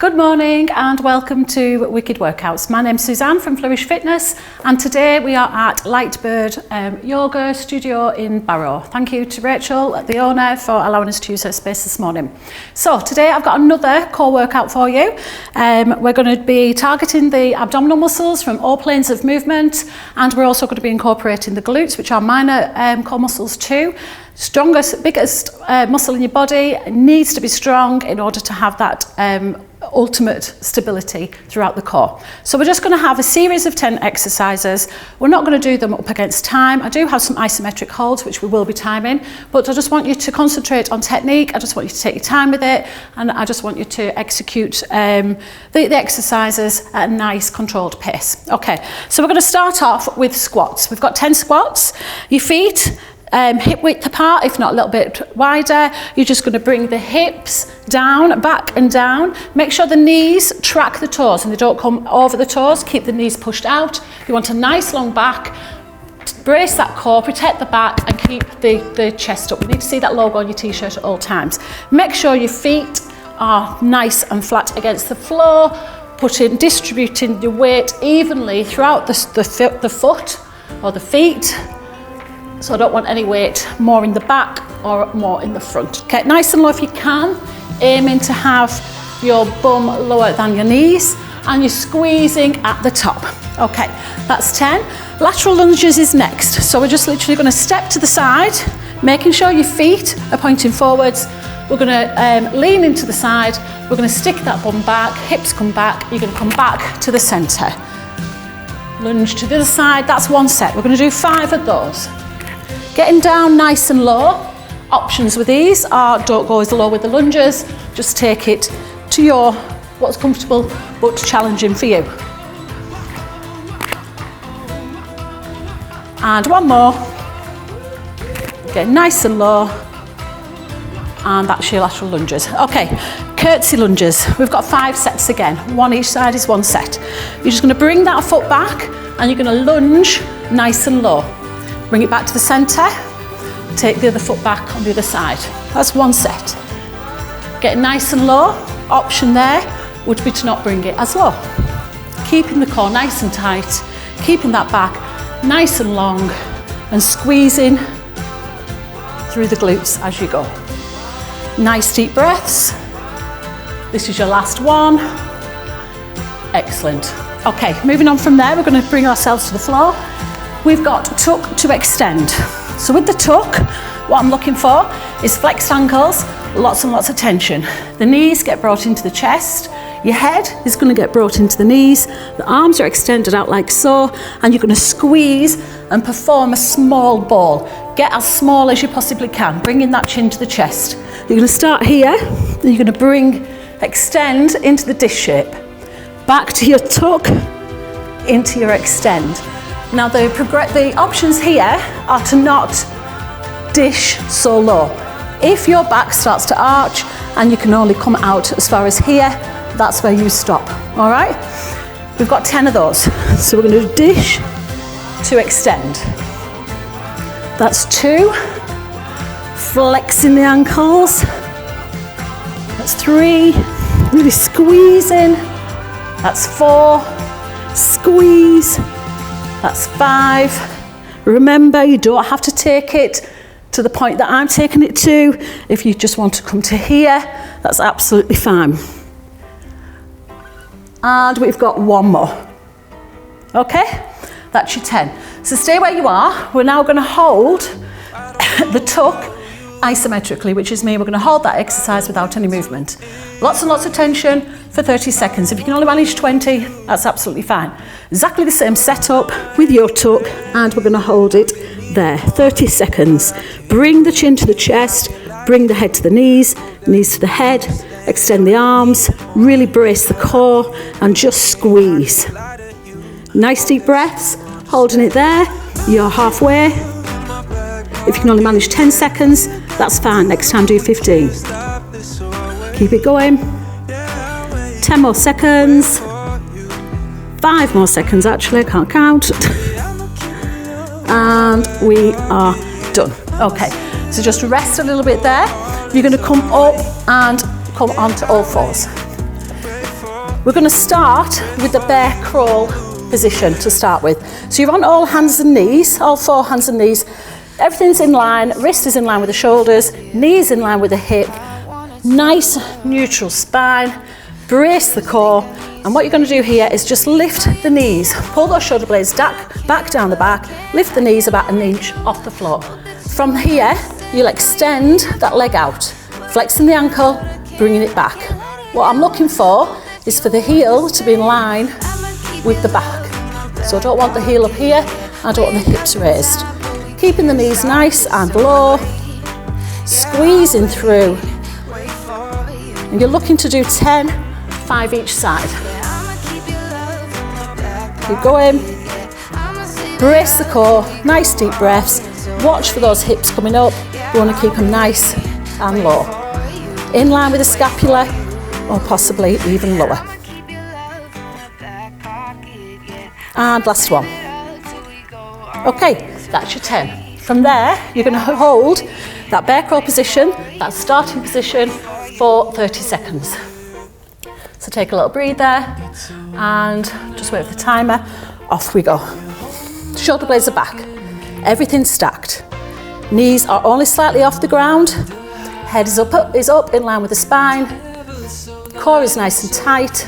Good morning and welcome to Wicked Workouts. My name's Suzanne from Flourish Fitness and today we are at Lightbird Yoga Studio in Barrow. Thank you to Rachel, the owner, for allowing us to use her space this morning. So today I've got another core workout for you. We're going to be targeting the abdominal muscles from all planes of movement, and we're also going to be incorporating the glutes, which are minor core muscles too. Strongest, biggest muscle in your body needs to be strong in order to have that ultimate stability throughout the core. So we're just going to have a series of 10 exercises. We're not going to do them up against time. I do have some isometric holds which we will be timing, but I just want you to concentrate on technique. I just want you to take your time with it, and I just want you to execute the exercises at a nice controlled pace. Okay, so we're going to start off with squats. We've got 10 squats. Your feet hip width apart, if not a little bit wider. You're just going to bring the hips down, back and down. Make sure the knees track the toes and they don't come over the toes. Keep the knees pushed out. You want a nice long back. Brace that core, protect the back and keep the chest up. You need to see that logo on your t-shirt at all times. Make sure your feet are nice and flat against the floor. Distributing your weight evenly throughout the foot or the feet. So I don't want any weight more in the back or more in the front. Get nice and low if you can, aiming to have your bum lower than your knees, and you're squeezing at the top. Okay, that's 10. Lateral lunges is next. So we're just literally going to step to the side, making sure your feet are pointing forwards. We're going to lean into the side. We're going to stick that bum back, hips come back. You're going to come back to the centre. Lunge to the other side. That's one set. We're going to do 5 of those. Getting down nice and low. Options with these are don't go as low with the lunges, just take it to your what's comfortable but challenging for you. And one more. Get nice and low. And that's your lateral lunges. Okay, curtsy lunges. We've got 5 sets again. One each side is one set. You're just going to bring that foot back and you're going to lunge nice and low. Bring it back to the centre, take the other foot back on the other side. That's one set. Get nice and low. Option there would be to not bring it as low. Keeping the core nice and tight, keeping that back nice and long, and squeezing through the glutes as you go. Nice deep breaths. This is your last one. Excellent. Okay, moving on from there, we're going to bring ourselves to the floor. We've got tuck to extend. So with the tuck, what I'm looking for is flexed ankles, lots and lots of tension. The knees get brought into the chest, your head is going to get brought into the knees, the arms are extended out like so, and you're going to squeeze and perform a small ball. Get as small as you possibly can, bringing that chin to the chest. You're going to start here, then you're going to extend into the dish shape. Back to your tuck, into your extend. Now the options here are to not dish so low. If your back starts to arch and you can only come out as far as here, that's where you stop, all right? We've got 10 of those. So we're going to dish to extend. That's 2, flexing the ankles. That's 3, really squeezing. That's 4, squeeze. That's 5. Remember, you don't have to take it to the point that I'm taking it to. If you just want to come to here, that's absolutely fine. And we've got one more. Okay, that's your 10. So stay where you are. We're now going to hold the tuck isometrically, which is me. We're going to hold that exercise without any movement. Lots and lots of tension for 30 seconds. If you can only manage 20, that's absolutely fine. Exactly the same setup with your tuck, and we're going to hold it there. 30 seconds. Bring the chin to the chest, bring the head to the knees, knees to the head, extend the arms, really brace the core, and just squeeze. Nice deep breaths, holding it there. You're halfway. If you can only manage 10 seconds, that's fine. Next time do 15. Keep it going. 10 more seconds. 5 more seconds actually, I can't count. And we are done. Okay, so just rest a little bit there. You're going to come up and come onto all fours. We're going to start with the bear crawl position to start with. So you're on all hands and knees, all 4 hands and knees. Everything's in line, wrist is in line with the shoulders, knees in line with the hip. Nice neutral spine, brace the core. And what you're going to do here is just lift the knees, pull those shoulder blades back down the back, lift the knees about an inch off the floor. From here, you'll extend that leg out, flexing the ankle, bringing it back. What I'm looking for is for the heel to be in line with the back. So I don't want the heel up here, I don't want the hips raised. Keeping the knees nice and low, squeezing through. And you're looking to do 10, 5 each side. Keep going. Brace the core, nice deep breaths. Watch for those hips coming up. You want to keep them nice and low. In line with the scapula, or possibly even lower. And last one. Okay, that's your 10. From there, you're going to hold that bear crawl position, that starting position, for 30 seconds. So take a little breather and just wait for the timer. Off we go. Shoulder blades are back. Everything's stacked. Knees are only slightly off the ground. Head is up in line with the spine. Core is nice and tight.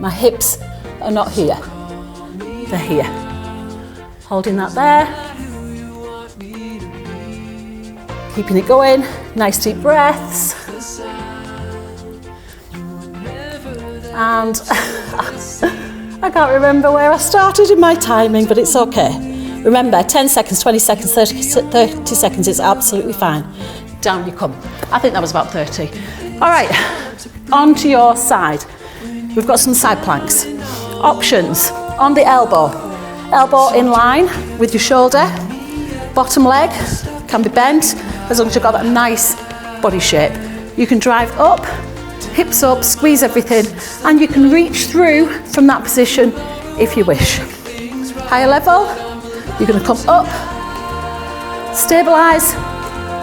My hips are not here. They're here. Holding that there. Keeping it going. Nice deep breaths. And I can't remember where I started in my timing, but it's okay. Remember, 10 seconds, 20 seconds, 30 seconds, it's absolutely fine. Down you come. I think that was about 30. All right, on to your side. We've got some side planks. Options, on the elbow. Elbow in line with your shoulder. Bottom leg can be bent, as long as you've got that nice body shape. You can drive up, hips up, squeeze everything, and you can reach through from that position if you wish. Higher level, you're going to come up, stabilise,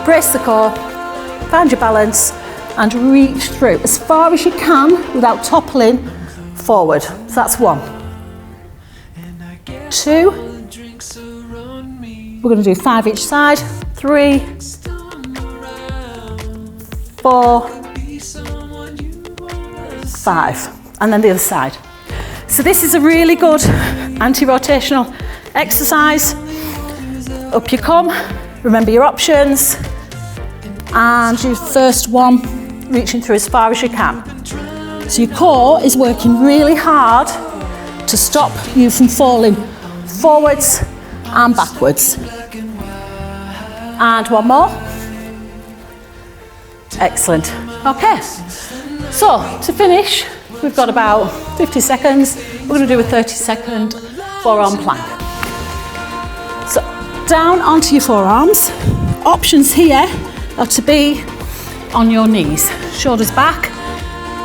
brace the core, find your balance, and reach through as far as you can without toppling forward. So that's 1. 2. We're going to do 5 each side. 3. 4. 5, and then the other side. So this is a really good anti-rotational exercise. Up you come, remember your options, and your first one, reaching through as far as you can. So your core is working really hard to stop you from falling forwards and backwards. And one more. Excellent. Okay. So, to finish, we've got about 50 seconds. We're going to do a 30-second forearm plank. So, down onto your forearms. Options here are to be on your knees. Shoulders back,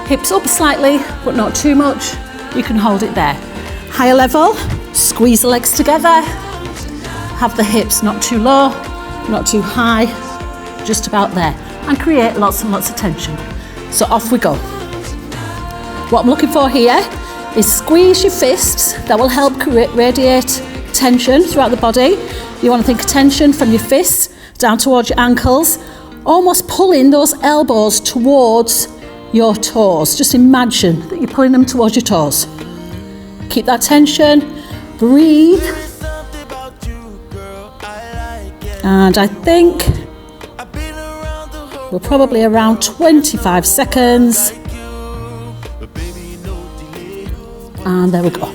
hips up slightly, but not too much. You can hold it there. Higher level, squeeze the legs together. Have the hips not too low, not too high, just about there. And create lots and lots of tension. So off we go. What I'm looking for here is squeeze your fists. That will help radiate tension throughout the body. You want to think of tension from your fists down towards your ankles, almost pulling those elbows towards your toes. Just imagine that you're pulling them towards your toes. Keep that tension, breathe. And I think we're probably around 25 seconds. And there we go.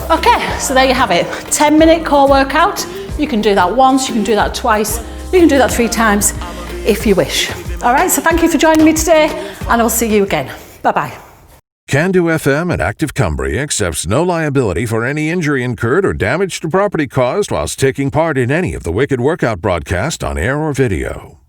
Okay, so there you have it. 10-minute core workout. You can do that once, you can do that twice, you can do that 3 times if you wish. All right, so thank you for joining me today, and I'll see you again. Bye-bye. Can-Do FM and Active Cumbria accepts no liability for any injury incurred or damage to property caused whilst taking part in any of the Wicked Workout broadcast on air or video.